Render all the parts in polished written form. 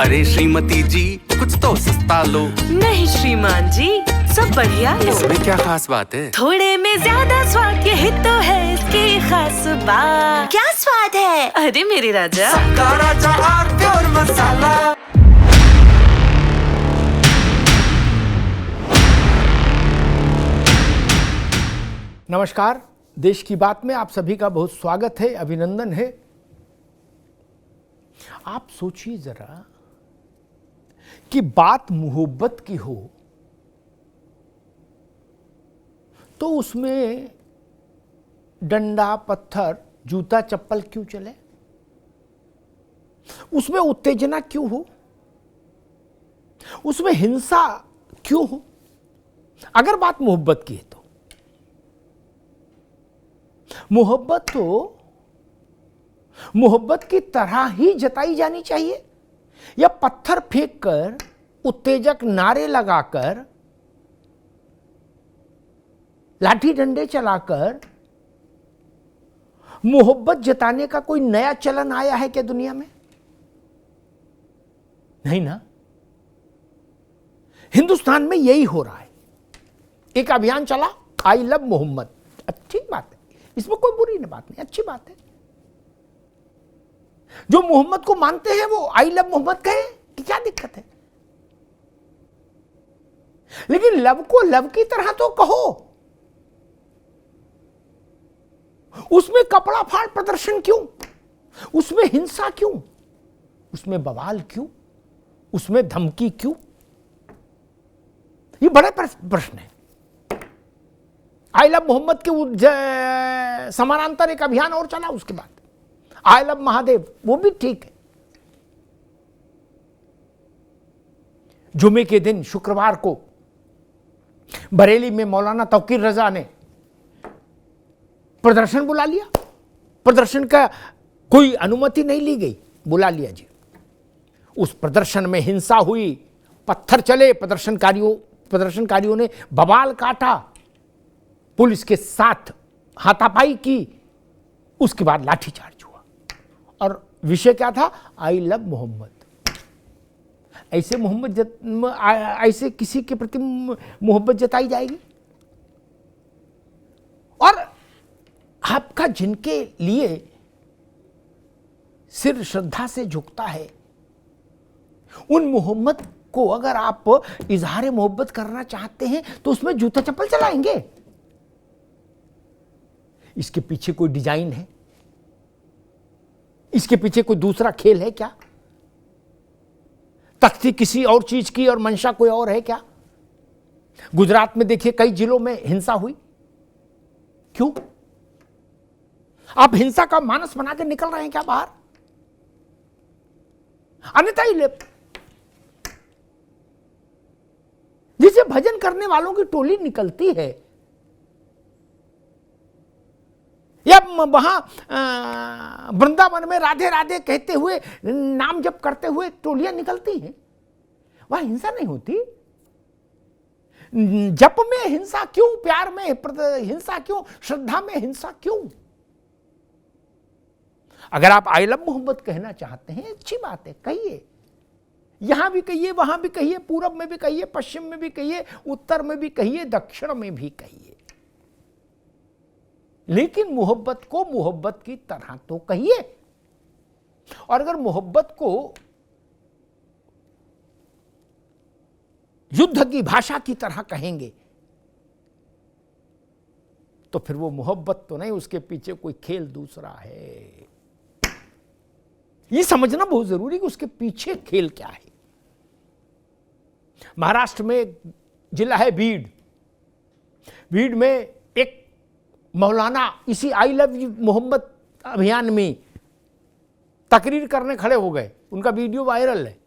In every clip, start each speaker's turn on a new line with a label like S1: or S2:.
S1: अरे श्रीमती जी कुछ तो सस्ता लो।
S2: नहीं श्रीमान जी, सब बढ़िया लो।
S1: इसमें क्या खास बात है?
S2: थोड़े में ज्यादा स्वाद, यही तो है इसकी खास बात।
S3: क्या स्वाद है?
S2: अरे मेरे राजा,
S1: सबका राजा आरती और मसाला।
S4: नमस्कार, देश की बात में आप सभी का बहुत स्वागत है, अभिनंदन है। आप सोचिए जरा कि बात मोहब्बत की हो तो उसमें डंडा, पत्थर, जूता, चप्पल क्यों चले? उसमें उत्तेजना क्यों हो? उसमें हिंसा क्यों हो? अगर बात मोहब्बत की है तो मोहब्बत तो मोहब्बत की तरह ही जताई जानी चाहिए, या पत्थर फेंककर, उत्तेजक नारे लगाकर, लाठी डंडे चलाकर मोहब्बत जताने का कोई नया चलन आया है क्या दुनिया में? नहीं ना। हिंदुस्तान में यही हो रहा है। एक अभियान चला, आई लव मोहम्मद। अच्छी बात है, इसमें कोई बुरी बात नहीं, अच्छी बात है। जो मोहम्मद को मानते हैं वो आई लव मोहम्मद कहे कि क्या दिक्कत है? लेकिन लव को लव की तरह तो कहो। उसमें कपड़ा फाड़ प्रदर्शन क्यों? उसमें हिंसा क्यों? उसमें बवाल क्यों? उसमें धमकी क्यों? ये बड़े प्रश्न है। आई लव मोहम्मद के समानांतर एक अभियान और चला, उसके बाद आई लव महादेव, वो भी ठीक है। जुमे के दिन शुक्रवार को बरेली में मौलाना तौकीर रजा ने प्रदर्शन बुला लिया। प्रदर्शन का कोई अनुमति नहीं ली गई, बुला लिया जी। उस प्रदर्शन में हिंसा हुई, पत्थर चले, प्रदर्शनकारियों ने बवाल काटा, पुलिस के साथ हाथापाई की, उसके बाद लाठीचार्ज हुआ। और विषय क्या था? I love Muhammad. ऐसे किसी के प्रति मोहब्बत जताई जाएगी? और आपका जिनके लिए सिर श्रद्धा से झुकता है, उन मोहम्मद को अगर आप इजहार मोहब्बत करना चाहते हैं तो उसमें जूता चप्पल चलाएंगे? इसके पीछे कोई डिजाइन है? इसके पीछे कोई दूसरा खेल है क्या? तख्ती किसी और चीज की और मंशा कोई और है क्या? गुजरात में देखिए कई जिलों में हिंसा हुई। क्यों? आप हिंसा का मानस बना के निकल रहे हैं क्या बाहर? अन्यथा ही जिसे भजन करने वालों की टोली निकलती है, या वहां वृंदावन में राधे राधे कहते हुए, नाम जप करते हुए टोलियां निकलती हैं, वहां हिंसा नहीं होती? जप में हिंसा क्यों? प्यार में हिंसा क्यों? श्रद्धा में हिंसा क्यों? अगर आप आई लव मोहब्बत कहना चाहते हैं, अच्छी बात है, कहिए। यहां भी कहिए, वहां भी कहिए, पूरब में भी कहिए, पश्चिम में भी कहिए, उत्तर में भी कहिए, दक्षिण में भी कहिए। लेकिन मोहब्बत को मोहब्बत की तरह तो कहिए। और अगर मोहब्बत को युद्ध की भाषा की तरह कहेंगे तो फिर वो मोहब्बत तो नहीं, उसके पीछे कोई खेल दूसरा है। ये समझना बहुत जरूरी है कि उसके पीछे खेल क्या है। महाराष्ट्र में एक जिला है बीड। बीड में एक मौलाना इसी आई लव मोहम्मद अभियान में तकरीर करने खड़े हो गए। उनका वीडियो वायरल है।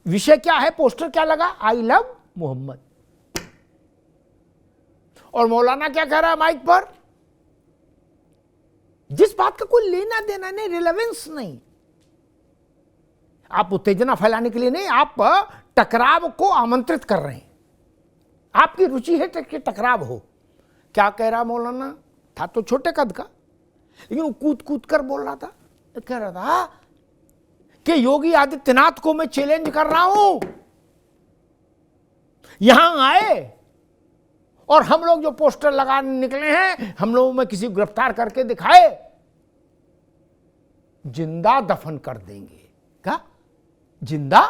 S4: विषय क्या है? पोस्टर क्या लगा? I love Muhammad. और मौलाना क्या कह रहा है माइक पर? जिस बात का कोई लेना देना नहीं, रिलेवेंस नहीं। आप उत्तेजना फैलाने के लिए नहीं, आप टकराव को आमंत्रित कर रहे हैं। आपकी रुचि है कि टकराव हो। क्या कह रहा मौलाना? था तो छोटे कद का, लेकिन वो कूद कूद कर बोल रहा था। कह रहा था कि योगी आदित्यनाथ को मैं चैलेंज कर रहा हूं, यहां आए और हम लोग जो पोस्टर लगाने निकले हैं, हम लोगों में किसी को गिरफ्तार करके दिखाए, जिंदा दफन कर देंगे। क्या? जिंदा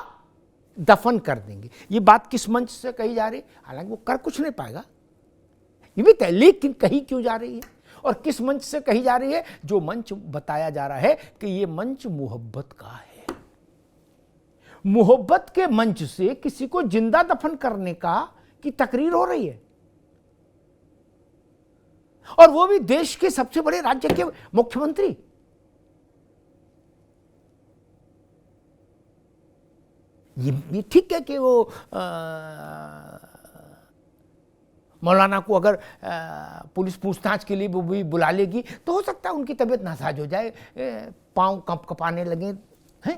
S4: दफन कर देंगे। ये बात किस मंच से कही जा रही? हालांकि वो कर कुछ नहीं पाएगा, ये भी तय, लेकिन कही क्यों जा रही है और किस मंच से कही जा रही है? जो मंच बताया जा रहा है कि ये मंच मोहब्बत का है। मोहब्बत के मंच से किसी को जिंदा दफन करने की तकरीर हो रही है, और वो भी देश के सबसे बड़े राज्य के मुख्यमंत्री। ये ठीक है कि वो मौलाना को अगर पुलिस पूछताछ के लिए वो भी बुला लेगी तो हो सकता है उनकी तबीयत नासाज हो जाए, पांव कपाने लगे हैं,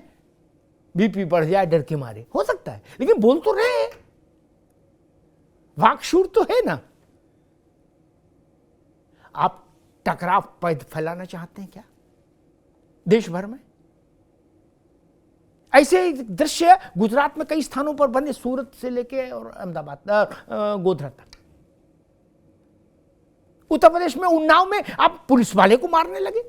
S4: बीपी बढ़ जाए डर के मारे, हो सकता है। लेकिन बोल तो रहे हैं, वाकशूर तो है ना। आप टकराव फैलाना चाहते हैं क्या देश भर में? ऐसे दृश्य गुजरात में कई स्थानों पर बने, सूरत से लेके और अहमदाबाद गोधरा तक। उत्तर प्रदेश में उन्नाव में आप पुलिस वाले को मारने लगे।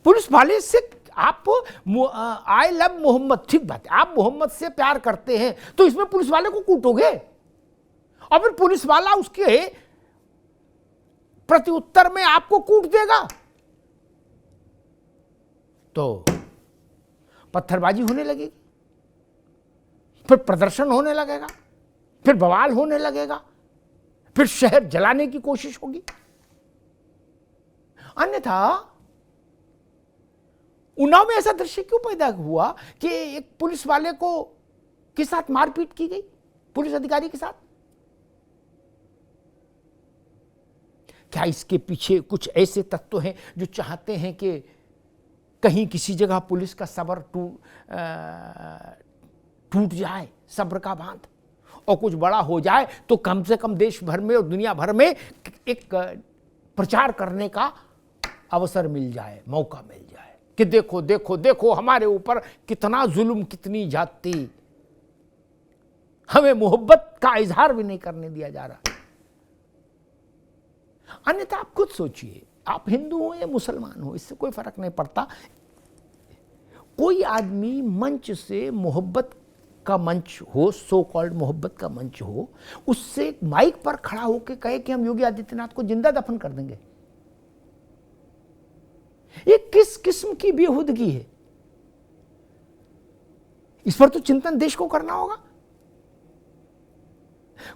S4: पुलिस वाले से आप आई लव मोहम्मद, ठीक बात है, आप मोहम्मद से प्यार करते हैं तो इसमें पुलिस वाले को कूटोगे और फिर पुलिस वाला उसके प्रत्युत्तर में आपको कूट देगा तो पत्थरबाजी होने लगेगी, फिर प्रदर्शन होने लगेगा, फिर बवाल होने लगेगा, फिर शहर जलाने की कोशिश होगी। अन्यथा उन्नाव में ऐसा दृश्य क्यों पैदा हुआ कि एक पुलिस वाले के साथ मारपीट की गई, पुलिस अधिकारी के साथ? क्या इसके पीछे कुछ ऐसे तत्व हैं जो चाहते हैं कि कहीं किसी जगह पुलिस का सब्र टूट जाए, सब्र का बांध, और कुछ बड़ा हो जाए तो कम से कम देश भर में और दुनिया भर में एक प्रचार करने का अवसर मिल जाए, मौका मिल जाए कि देखो देखो देखो हमारे ऊपर कितना जुल्म, कितनी ज्यादती, हमें मोहब्बत का इजहार भी नहीं करने दिया जा रहा। अन्यथा आप खुद सोचिए, आप हिंदू हो या मुसलमान हो, इससे कोई फर्क नहीं पड़ता। कोई आदमी मंच से मोहब्बत का मंच हो, सो कॉल्ड मोहब्बत का मंच हो, उससे माइक पर खड़ा होकर कहे कि हम योगी आदित्यनाथ को जिंदा दफन कर देंगे, ये किस किस्म की बेहुदगी है? इस पर तो चिंतन देश को करना होगा।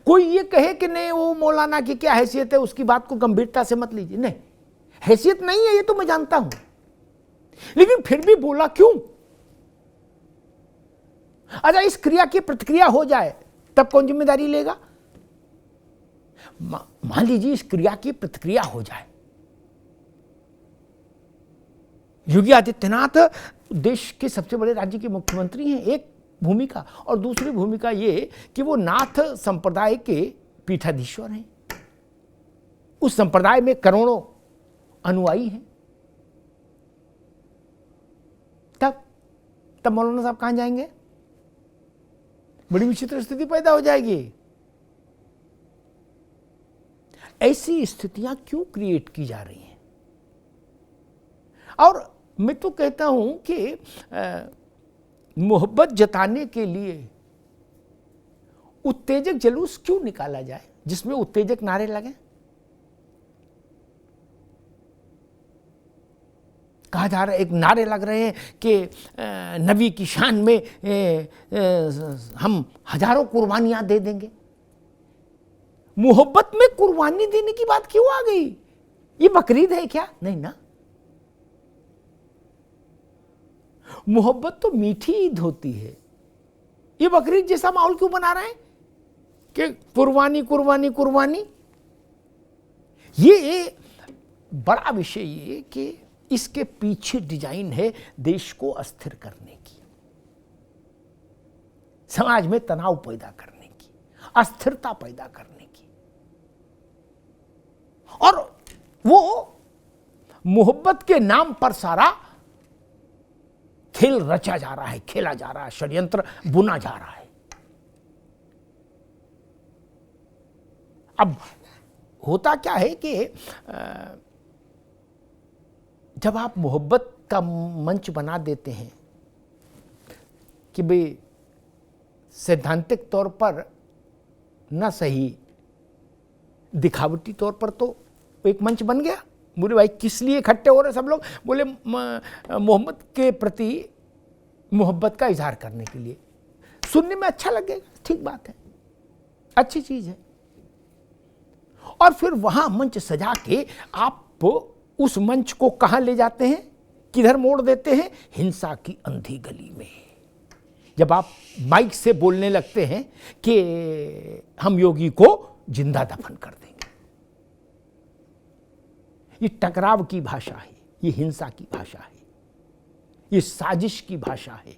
S4: कोई ये कहे कि नहीं वो मौलाना की क्या हैसियत है, उसकी बात को गंभीरता से मत लीजिए, नहीं, हैसियत नहीं है ये तो मैं जानता हूं, लेकिन फिर भी बोला क्यों? अच्छा, इस क्रिया की प्रतिक्रिया हो जाए तब कौन जिम्मेदारी लेगा? मान लीजिए इस क्रिया की प्रतिक्रिया हो जाए, योगी आदित्यनाथ देश के सबसे बड़े राज्य के मुख्यमंत्री हैं, एक भूमिका, और दूसरी भूमिका ये कि वो नाथ संप्रदाय के पीठाधीश्वर हैं, उस संप्रदाय में करोड़ों अनुयायी हैं। तब मौलाना साहब कहां जाएंगे? बड़ी विचित्र स्थिति पैदा हो जाएगी। ऐसी स्थितियां क्यों क्रिएट की जा रही हैं? और मैं तो कहता हूं कि मोहब्बत जताने के लिए उत्तेजक जुलूस क्यों निकाला जाए जिसमें उत्तेजक नारे लगे? कहा जा रहा है, एक नारे लग रहे हैं कि नबी की शान में हम हजारों कुर्बानियां दे देंगे। मोहब्बत में कुर्बानी देने की बात क्यों आ गई? ये बकरीद है क्या? नहीं ना, मोहब्बत तो मीठी ईद होती है। ये बकरीद जैसा माहौल क्यों बना रहे हैं कि कुर्बानी कुर्बानी कुर्बानी? ये बड़ा विषय ये कि इसके पीछे डिजाइन है देश को अस्थिर करने की, समाज में तनाव पैदा करने की, अस्थिरता पैदा करने की, और वो मोहब्बत के नाम पर सारा खेल रचा जा रहा है, खेला जा रहा है, षड्यंत्र बुना जा रहा है। अब होता क्या है कि जब आप मोहब्बत का मंच बना देते हैं कि भाई सैद्धांतिक तौर पर ना सही, दिखावटी तौर पर तो एक मंच बन गया। बोले भाई किस लिए इकट्ठे हो रहे सब लोग? बोले मोहम्मद के प्रति मोहब्बत का इजहार करने के लिए। सुनने में अच्छा लगेगा, ठीक बात है, अच्छी चीज है। और फिर वहां मंच सजा के आप उस मंच को कहां ले जाते हैं, किधर मोड़ देते हैं? हिंसा की अंधी गली में। जब आप माइक से बोलने लगते हैं कि हम योगी को जिंदा दफन कर देंगे, ये टकराव की भाषा है, ये हिंसा की भाषा है, ये साजिश की भाषा है।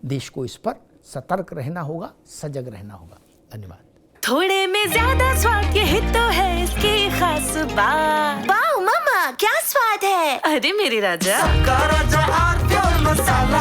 S4: देश को इस पर सतर्क रहना होगा, सजग रहना होगा। धन्यवाद।
S2: थोड़े में ज्यादा स्वाद, यही तो है इसकी खास बात।
S3: वाह मम्मा, क्या स्वाद है।
S2: अरे मेरे राजा,
S1: का राजा आरती और मसाला